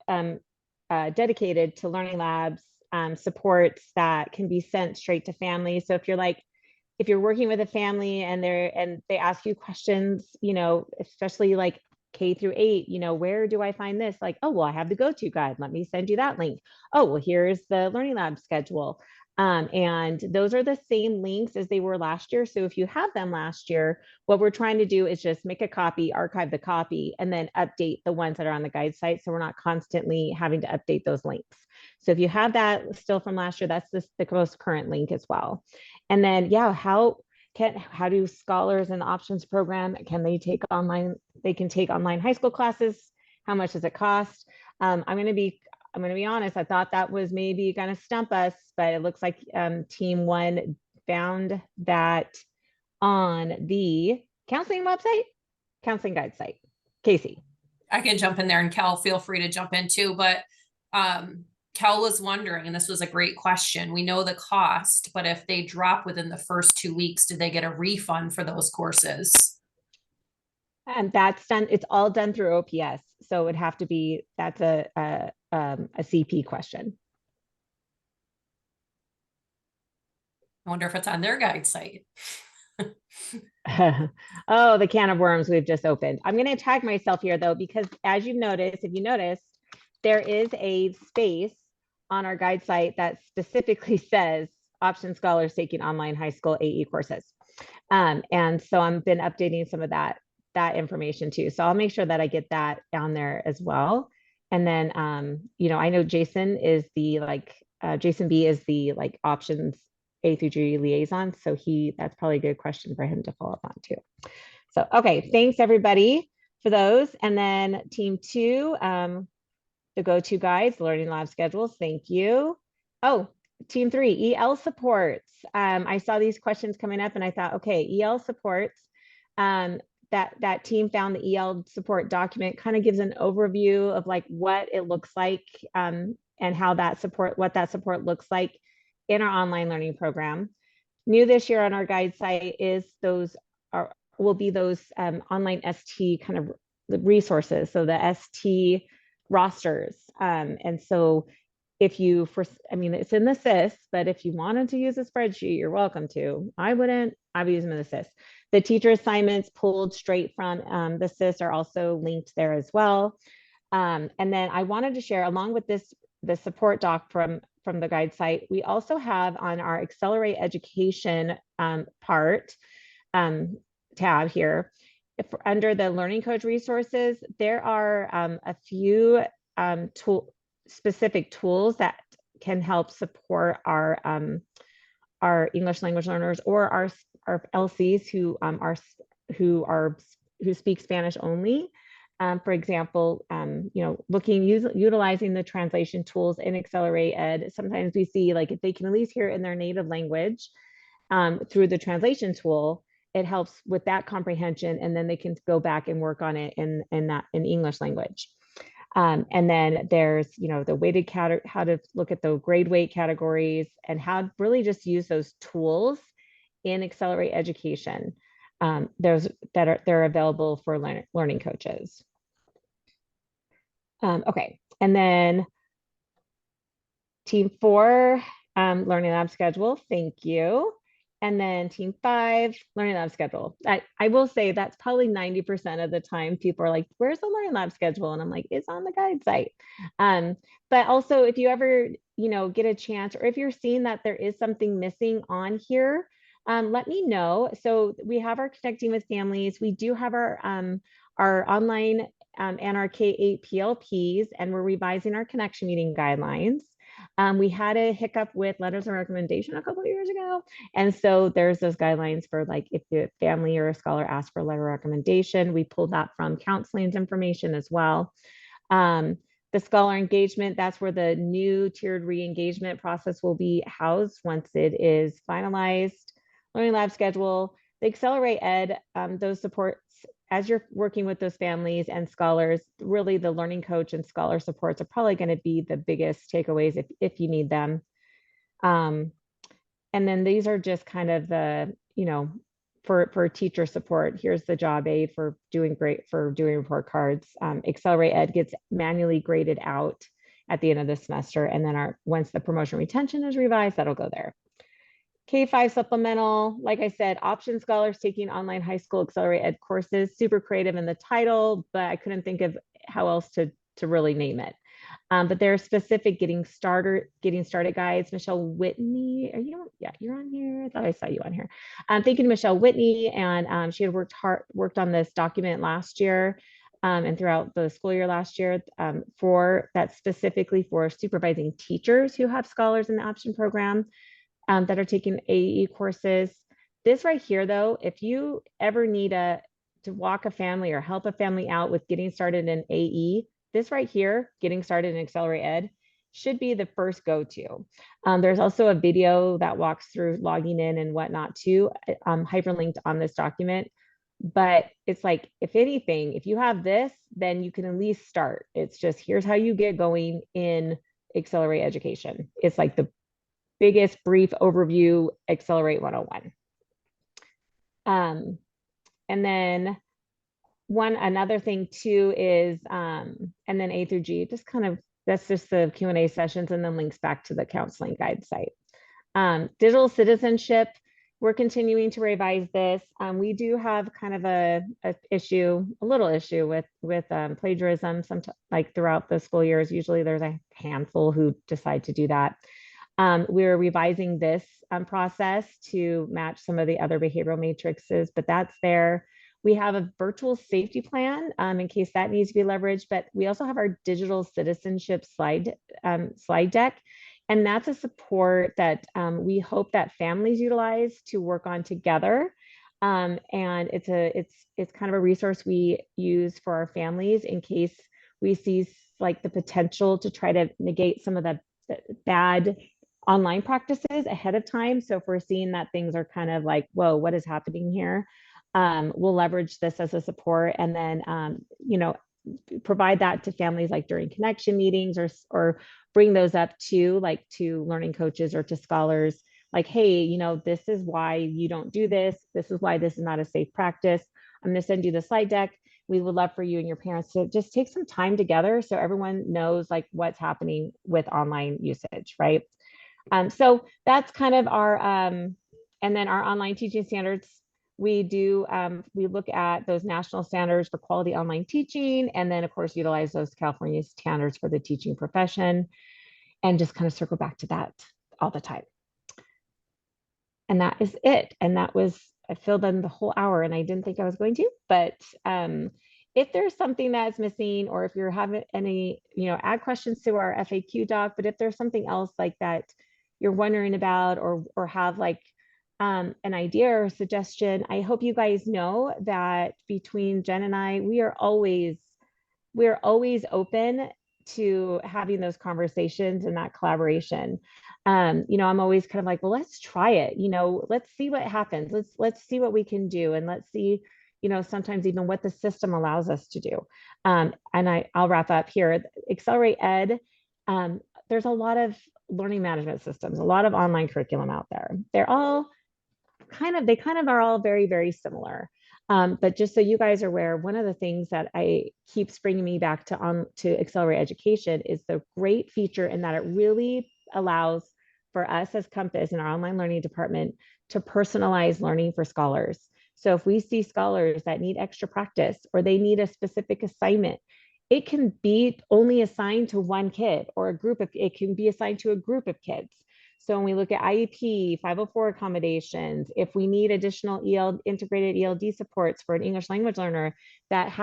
dedicated to learning labs supports that can be sent straight to families. So if you're working with a family and they ask you questions, especially like K through 8, where do I find this? Like, oh, well, I have the go-to guide. Let me send you that link. Oh, well, here's the learning lab schedule. And those are the same links as they were last year. So if you have them last year, what we're trying to do is just make a copy, archive the copy, and then update the ones that are on the guide site. So we're not constantly having to update those links. So if you have that still from last year, that's the most current link as well. And then, yeah, how do scholars in the options program, can they take online? They can take online high school classes. How much does it cost? I'm going to be honest. I thought that was maybe going to stump us, but it looks like team 1 found that on the counseling website, counseling guide site. Casey. I can jump in there, and Cal, feel free to jump in too, but Cal was wondering, and this was a great question. We know the cost, but if they drop within the first 2 weeks, do they get a refund for those courses? And that's done. It's all done through OPS. So it would have to be, that's a CP question. I wonder if it's on their guide site. Oh, the can of worms we've just opened. I'm going to tag myself here though, because as you've noticed, if you noticed, there is a space on our guide site that specifically says option scholars taking online high school AE courses. And so I've been updating some of that information too. So I'll make sure that I get that down there as well. And then, you know, I know Jason is the Jason B is the options A through G liaison. So that's probably a good question for him to follow up on too. So, okay, thanks everybody for those. And then team 2, the go-to guides, learning lab schedules. Thank you. Oh, team 3, EL supports. I saw these questions coming up and I thought, okay, EL supports. That team found the EL support document, kind of gives an overview of like what it looks like and how what that support looks like in our online learning program. New this year on our guide site is will be those online ST kind of resources. So the ST rosters. And so if you, I mean, it's in the SIS, but if you wanted to use a spreadsheet, you're welcome to. I wouldn't, I would use them in the SIS. The teacher assignments pulled straight from the SIS are also linked there as well. And then I wanted to share, along with the support doc from the guide site, we also have on our Accelerate Education tab here, under the Learning Coach resources, there are a few specific tools that can help support our English language learners or our LCs who speak Spanish only. For example, you know, utilizing the translation tools in Accelerate Ed. Sometimes we see like if they can at least hear it in their native language through the translation tool, it helps with that comprehension, and then they can go back and work on it in English language. And then there's, you know, the weighted how to look at the grade weight categories and how to really just use those tools in Accelerate Education. They're available for learning coaches. Okay, and then team 4, learning lab schedule. Thank you. And then team 5, learning lab schedule. I will say that's probably 90% of the time people are like, where's the learning lab schedule? And I'm like, it's on the guide site. But also if you ever, you know, get a chance, or if you're seeing that there is something missing on here, let me know. So we have our Connecting with Families. We do have our online and our K-8 PLPs, and we're revising our connection meeting guidelines. We had a hiccup with letters of recommendation a couple of years ago. And so there's those guidelines for like, if the family or a scholar asks for a letter of recommendation, we pulled that from counseling's information as well. The scholar engagement, that's where the new tiered re-engagement process will be housed once it is finalized. Learning lab schedule, the Accelerate Ed, those supports, as you're working with those families and scholars, really the learning coach and scholar supports are probably going to be the biggest takeaways if you need them. And then these are just kind of the, you know, for teacher support. Here's the job aid for doing report cards. Accelerate Ed gets manually graded out at the end of the semester. And then once the promotion retention is revised, that'll go there. K-5 supplemental, like I said, option scholars taking online high school Accelerate Ed courses, super creative in the title, but I couldn't think of how else to really name it. But there are specific getting started guides. Michelle Whitney, you're on here. I thought I saw you on here. Thank you to Michelle Whitney, and she had worked on this document last year and throughout the school year last year specifically for supervising teachers who have scholars in the option program. That are taking AE courses. This right here, though, if you ever need to walk a family or help a family out with getting started in AE, this right here, getting started in Accelerate Ed, should be the first go-to. There's also a video that walks through logging in and whatnot too, hyperlinked on this document. But it's like, if anything, if you have this, then you can at least start. It's just, here's how you get going in Accelerate Education. It's like the biggest brief overview, Accelerate 101. And then another thing too is, and then A through G, just kind of, that's just the Q&A sessions and then links back to the counseling guide site. Digital citizenship, we're continuing to revise this. We do have kind of a little issue with plagiarism. Sometimes, like throughout the school years, usually there's a handful who decide to do that. We're revising this process to match some of the other behavioral matrices, but that's there. We have a virtual safety plan in case that needs to be leveraged, but we also have our digital citizenship slide deck. And that's a support that we hope that families utilize to work on together. And it's kind of a resource we use for our families in case we see like the potential to try to negate some of the bad online practices ahead of time. So if we're seeing that things are kind of like, whoa, what is happening here? We'll leverage this as a support, and then, you know, provide that to families like during connection meetings, or bring those up to like to learning coaches or to scholars, like, hey, you know, this is why you don't do this. This is why this is not a safe practice. I'm going to send you the slide deck. We would love for you and your parents to just take some time together so everyone knows like what's happening with online usage, right? So that's kind of our, and then our online teaching standards. We do, we look at those national standards for quality online teaching, and then of course utilize those California standards for the teaching profession, and just kind of circle back to that all the time. And that is it. And that was, I filled in the whole hour and I didn't think I was going to, but if there's something that's missing, or if you're having any, you know, add questions to our FAQ doc, but if there's something else like that you're wondering about, or have like an idea or suggestion, I hope you guys know that between Jen and I, we're always open to having those conversations and that collaboration. You know, I'm always kind of like, well, let's try it, you know, let's see what happens. Let's see what we can do. And let's see, you know, sometimes even what the system allows us to do. And I'll wrap up here. Accelerate Ed, there's a lot of learning management systems, a lot of online curriculum out there. They're all they kind of are all very, very similar. But just so you guys are aware, one of the things that keeps bringing me back to Accelerate Education is the great feature in that it really allows for us as Compass in our online learning department to personalize learning for scholars. So if we see scholars that need extra practice, or they need a specific assignment, it can be only assigned to one kid or a group of, it can be assigned to a group of kids. So when we look at IEP, 504 accommodations, if we need additional integrated ELD supports for an English language learner that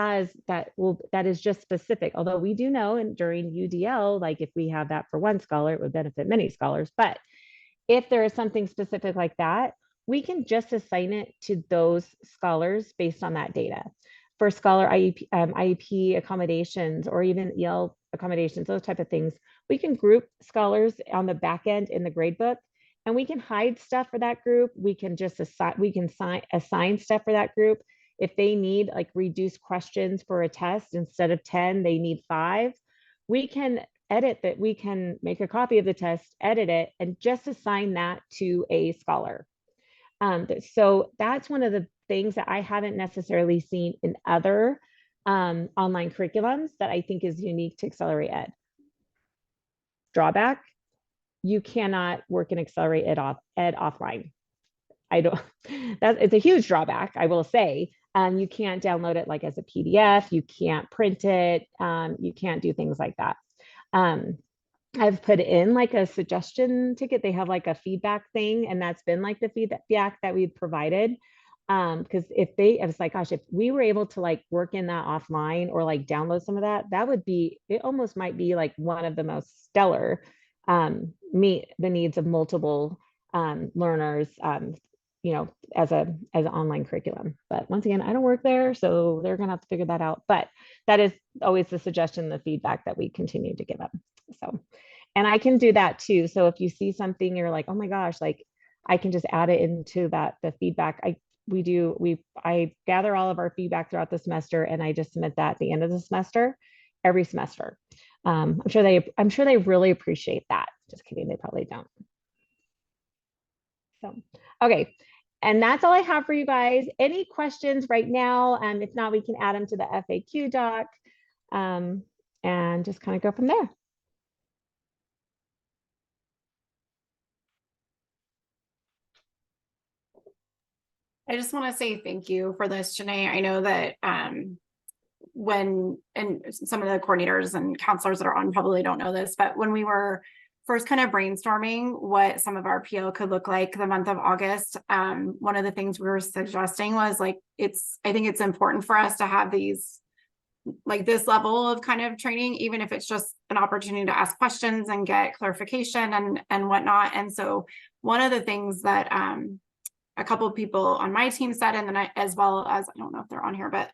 is just specific, although we do know, and during UDL, like if we have that for one scholar, it would benefit many scholars. But if there is something specific like that, we can just assign it to those scholars based on that data. For scholar IEP accommodations, or even EL accommodations, those type of things, we can group scholars on the back end in the gradebook, and we can hide stuff for that group. We can just assign stuff for that group. If they need like reduced questions for a test, instead of 10, they need 5. We can edit that. We can make a copy of the test, edit it, and just assign that to a scholar. So that's one of the things that I haven't necessarily seen in other online curriculums that I think is unique to Accelerate Ed. Drawback, you cannot work in Accelerate Ed offline. It's a huge drawback, I will say. You can't download it like as a PDF, you can't print it, you can't do things like that. I've put in like a suggestion ticket. They have like a feedback thing, and that's been like the feedback that we've provided. Because I was like, gosh, if we were able to like work in that offline, or like download some of that, it almost might be like one of the most stellar, meet the needs of multiple learners, you know, as an online curriculum. But once again, I don't work there, so they're gonna have to figure that out. But that is always the suggestion, the feedback that we continue to give them. So, and I can do that too. So if you see something, you're like, oh my gosh, like I can just add it into the feedback. I gather all of our feedback throughout the semester, and I just submit that at the end of the semester, every semester. I'm sure they really appreciate that. Just kidding, they probably don't. So, okay. And that's all I have for you guys. Any questions right now? If not, we can add them to the FAQ doc, and just kind of go from there. I just want to say thank you for this, Janae. I know that when, and some of the coordinators and counselors that are on probably don't know this, but when we were first kind of brainstorming what some of our PO could look like the month of August, one of the things we were suggesting was like, I think it's important for us to have these, like this level of kind of training, even if it's just an opportunity to ask questions and get clarification and whatnot. And so one of the things that a couple of people on my team said, and then as well as, I don't know if they're on here, but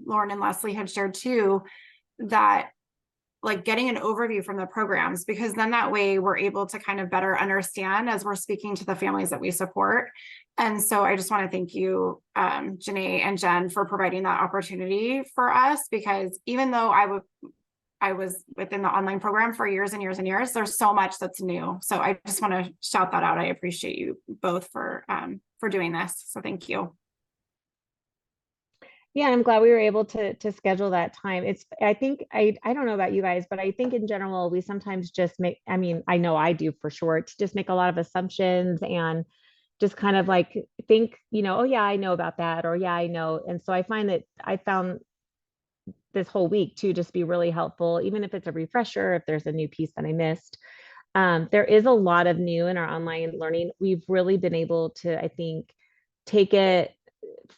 Lauren and Leslie had shared too, that like getting an overview from the programs, because then that way we're able to kind of better understand as we're speaking to the families that we support. And so I just want to thank you, Janae and Jen, for providing that opportunity for us, because even though I was within the online program for years and years and years, there's so much that's new. So I just want to shout that out. I appreciate you both for doing this. So thank you. Yeah, I'm glad we were able to schedule that time. I think, I don't know about you guys, but I think in general, we sometimes just I mean, I know I do for sure, to just make a lot of assumptions and just kind of like think, oh yeah, I know about that, or yeah, I know. And so I find that I found this whole week to just be really helpful, even if it's a refresher, if there's a new piece that I missed. There is a lot of new in our online learning. We've really been able to, I think, take it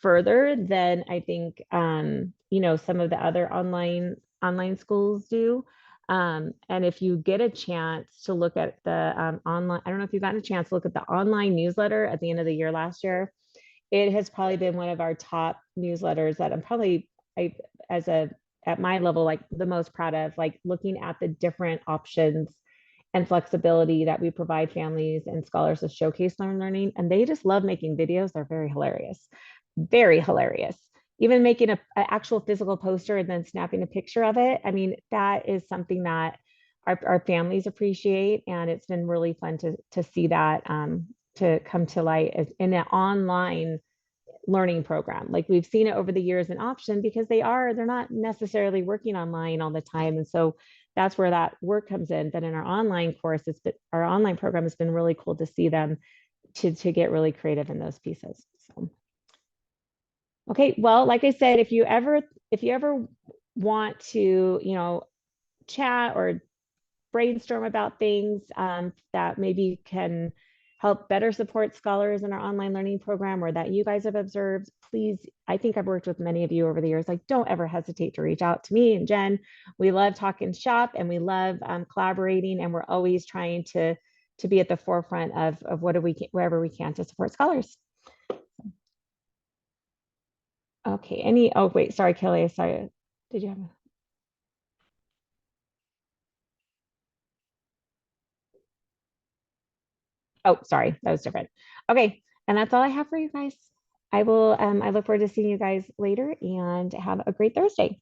further than I think, some of the other online schools do. And if you get a chance to look at the online, I don't know if you've gotten a chance to look at the online newsletter at the end of the year last year. It has probably been one of our top newsletters that at my level, like the most proud of, like looking at the different options and flexibility that we provide families and scholars to showcase learning. And they just love making videos. They're very hilarious, very hilarious. Even making an actual physical poster and then snapping a picture of it. I mean, that is something that our families appreciate. And it's been really fun to see that to come to light in an online learning program. Like we've seen it over the years in option, because they're not necessarily working online all the time. And so that's where that work comes in. But in our online course, our online program has been really cool to see them to get really creative in those pieces. So, okay, well, like I said, if you ever want to, chat or brainstorm about things that maybe can help better support scholars in our online learning program, or that you guys have observed, please, I think I've worked with many of you over the years, like don't ever hesitate to reach out to me and Jen. We love talking shop and we love collaborating, and we're always trying to be at the forefront of wherever we can to support scholars. Okay, oh wait, sorry, Kelly, sorry. Did you have Oh, sorry, that was different. Okay, and that's all I have for you guys. I look forward to seeing you guys later, and have a great Thursday.